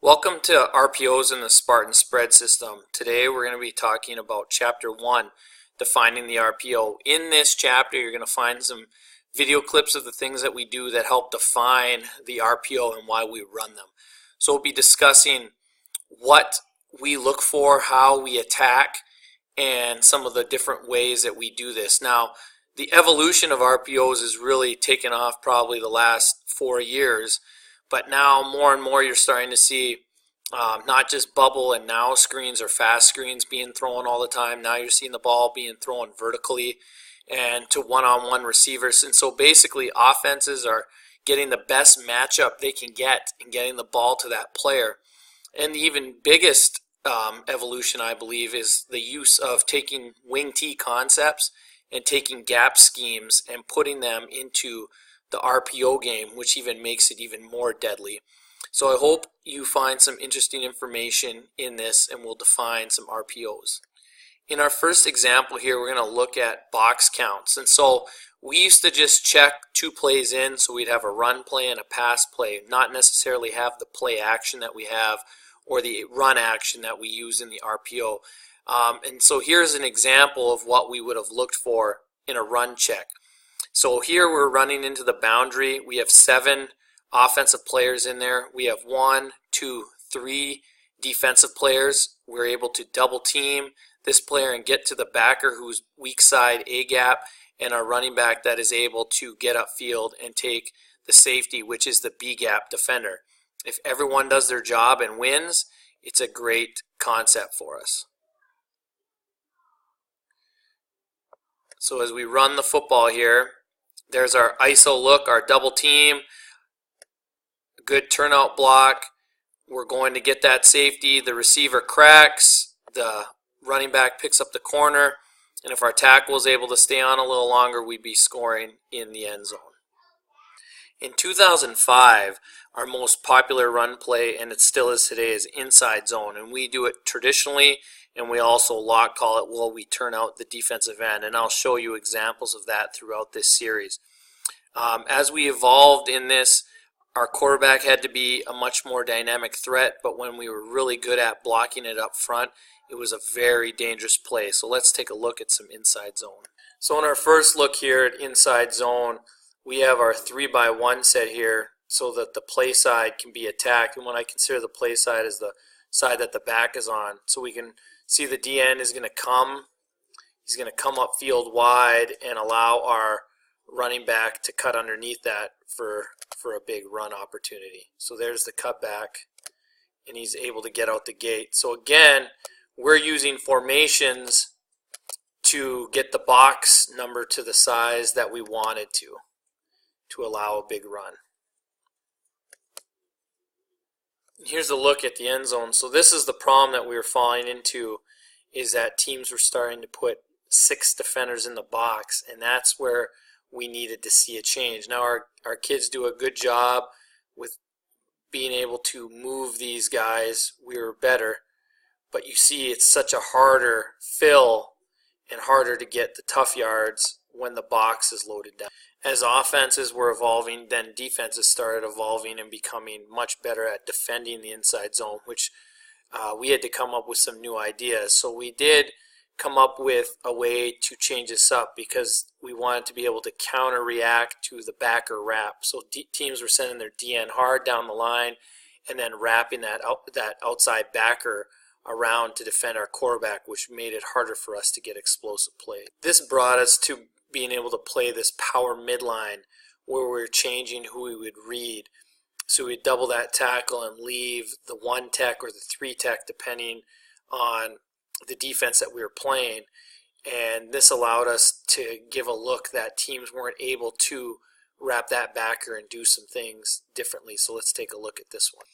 Welcome to RPOs in the Spartan Spread System. Today we're going to be talking about Chapter 1, Defining the RPO. In this chapter you're going to find some video clips of the things that we do that help define the RPO and why we run them. So we'll be discussing what we look for, how we attack, and some of the different ways that we do this. Now, the evolution of RPOs has really taken off probably the last 4 years. But now more and more you're starting to see not just bubble and now screens or fast screens being thrown all the time. Now you're seeing the ball being thrown vertically and to one-on-one receivers. And so basically offenses are getting the best matchup they can get and getting the ball to that player. And the even biggest evolution, I believe, is the use of taking wing T concepts and taking gap schemes and putting them into the RPO game, which even makes it even more deadly. So I hope you find some interesting information in this and we'll define some RPOs. In our first example here, we're going to look at box counts. And so we used to just check 2 plays in, so we'd have a run play and a pass play, not necessarily have the play action that we have or the run action that we use in the RPO. And so here's an example of what we would have looked for in a run check. So here we're running into the boundary. We have 7 offensive players in there. We have 1, 2, 3 defensive players. We're able to double team this player and get to the backer who's weak side A gap, and our running back that is able to get upfield and take the safety, which is the B gap defender. If everyone does their job and wins, it's a great concept for us. So as we run the football here, there's our ISO look, our double team, good turnout block. We're going to get that safety. The receiver cracks, the running back picks up the corner, and if our tackle is able to stay on a little longer, we'd be scoring in the end zone. In 2005, our most popular run play, and it still is today, is inside zone, and we do it traditionally, and we also lock call it while we turn out the defensive end, and I'll show you examples of that throughout this series. As we evolved in this, our quarterback had to be a much more dynamic threat, but when we were really good at blocking it up front, it was a very dangerous play. So let's take a look at some inside zone. So in our first look here at inside zone, we have our 3x1 set here so that the play side can be attacked, and what I consider the play side is the side that the back is on. So we can see the DN is going to come. He's going to come upfield wide and allow our running back to cut underneath that for a big run opportunity. So there's the cutback, and he's able to get out the gate. So again, we're using formations to get the box number to the size that we wanted to allow a big run. Here's a look at the end zone. So this is the problem that we were falling into, is that teams were starting to put 6 defenders in the box, and that's where we needed to see a change. Now our kids do a good job with being able to move these guys. We were better, but you see it's such a harder fill and harder to get the tough yards when the box is loaded down. As offenses were evolving, then defenses started evolving and becoming much better at defending the inside zone, which we had to come up with some new ideas. So we did come up with a way to change this up because we wanted to be able to counter-react to the backer wrap. So teams were sending their DN hard down the line and then wrapping that outside backer around to defend our quarterback, which made it harder for us to get explosive play. This brought us to being able to play this power midline where we're changing who we would read. So we'd double that tackle and leave the 1 tech or the 3 tech depending on the defense that we were playing, and this allowed us to give a look that teams weren't able to wrap that backer and do some things differently. So let's take a look at this one.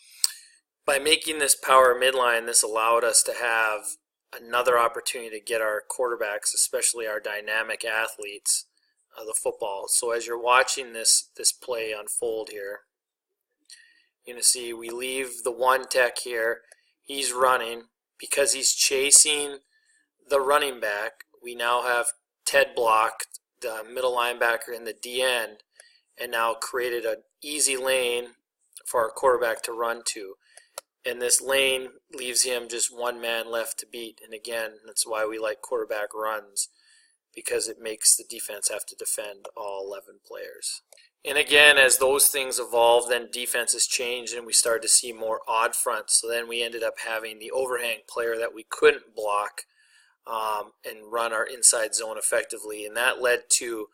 By making this power midline, this allowed us to have another opportunity to get our quarterbacks, especially our dynamic athletes, the football. So as you're watching this play unfold here, you're going to see we leave the 1 tech here. He's running. Because he's chasing the running back, we now have Ted blocked the middle linebacker in the DN and now created an easy lane for our quarterback to run to. and this lane leaves him just one man left to beat. And again, that's why we like quarterback runs, because it makes the defense have to defend all 11 players. And again, as those things evolve, then defenses change and we started to see more odd fronts. So then we ended up having the overhang player that we couldn't block and run our inside zone effectively. And that led to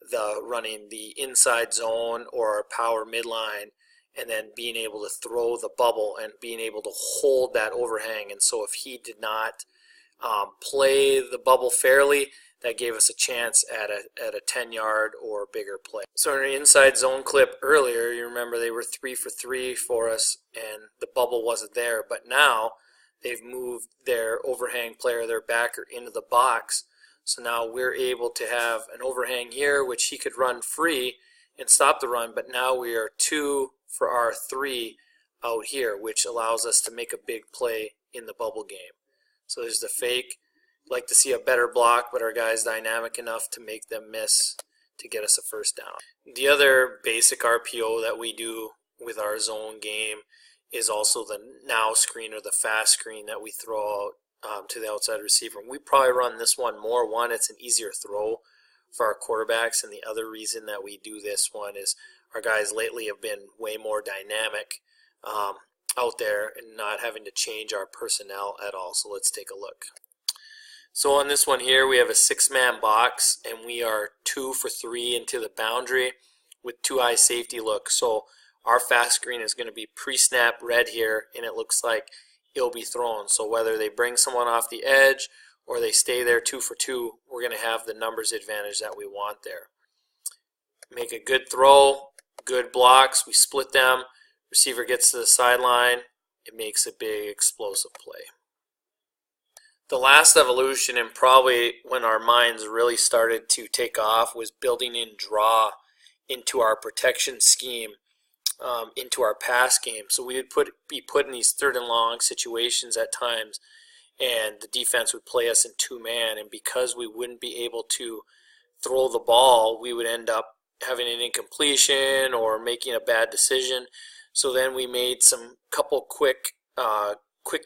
the running the inside zone or our power midline, and then being able to throw the bubble and being able to hold that overhang. And so if he did not play the bubble fairly, that gave us a chance at a 10-yard or bigger play. So in our inside zone clip earlier, you remember they were 3 for 3 for us and the bubble wasn't there. But now they've moved their overhang player, their backer, into the box. So now we're able to have an overhang here, which he could run free and stop the run. But now we are 2 for our 3 out here, which allows us to make a big play in the bubble game. So there's the fake. Like to see a better block, but our guy's dynamic enough to make them miss to get us a first down. The other basic RPO that we do with our zone game is also the now screen or the fast screen that we throw out to the outside receiver. We probably run this one more. One, it's an easier throw for our quarterbacks, and the other reason that we do this one is our guys lately have been way more dynamic out there and not having to change our personnel at all. So let's take a look. So on this one here, we have a 6-man box, and we are 2 for 3 into the boundary with 2 high safety look. So our fast screen is going to be pre-snap red here, and it looks like it'll be thrown. So whether they bring someone off the edge or they stay there 2 for 2, we're going to have the numbers advantage that we want there. Make a good throw, good blocks, we split them, receiver gets to the sideline, it makes a big explosive play. The last evolution, and probably when our minds really started to take off, was building in draw into our protection scheme, into our pass game. So we would be put in these 3rd and long situations at times, and the defense would play us in 2-man, and because we wouldn't be able to throw the ball, we would end up having an incompletion or making a bad decision. So then we made some couple quick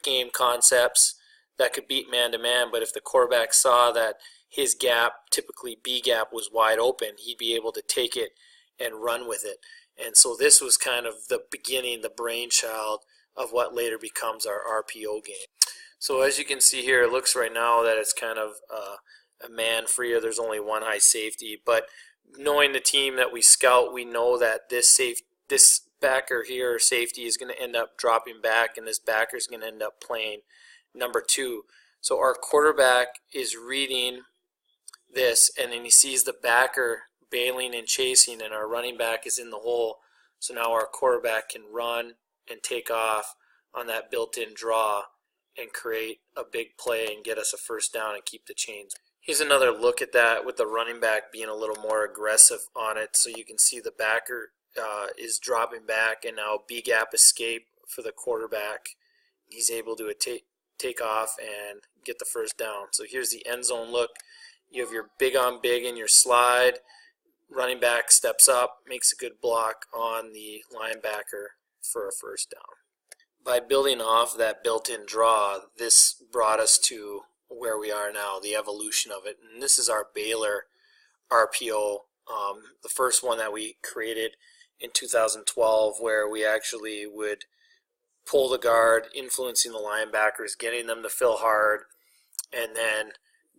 game concepts that could beat man-to-man, but if the quarterback saw that his gap, typically B gap, was wide open, he'd be able to take it and run with it. And so this was kind of the beginning, the brainchild of what later becomes our RPO game. So as you can see here, it looks right now that it's kind of a man free, or there's only 1 high safety, but knowing the team that we scout, we know that this backer here, safety, is going to end up dropping back, and this backer is going to end up playing number 2. So our quarterback is reading this, and then he sees the backer bailing and chasing, and our running back is in the hole. So now our quarterback can run and take off on that built-in draw and create a big play and get us a first down and keep the chains. Here's another look at that with the running back being a little more aggressive on it. So you can see the backer is dropping back, and now B gap escape for the quarterback. He's able to take off and get the first down. So here's the end zone look. You have your big on big in your slide. Running back steps up, makes a good block on the linebacker for a first down. By building off that built-in draw, this brought us to where we are now, the evolution of it. And this is our Baylor RPO, the first one that we created in 2012, where we actually would pull the guard, influencing the linebackers, getting them to fill hard, and then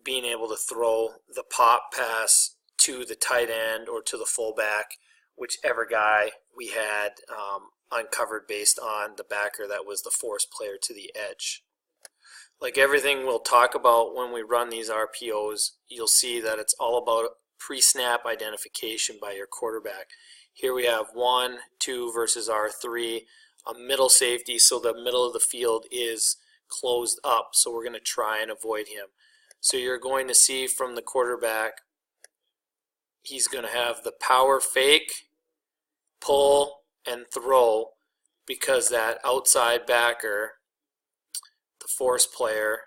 being able to throw the pop pass to the tight end or to the fullback, whichever guy we had uncovered based on the backer that was the force player to the edge. Like everything we'll talk about when we run these RPOs, you'll see that it's all about pre-snap identification by your quarterback. Here we have 1, 2 versus our 3. A middle safety, so the middle of the field is closed up, so we're going to try and avoid him. So you're going to see from the quarterback, he's going to have the power fake, pull, and throw, because that outside backer, the force player,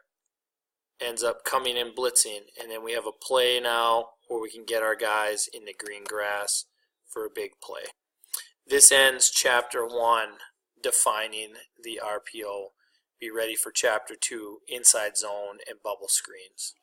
ends up coming in blitzing, and then we have a play now where we can get our guys in the green grass for a big play. This ends chapter 1, Defining the RPO. Be ready for Chapter 2, Inside Zone and Bubble Screens.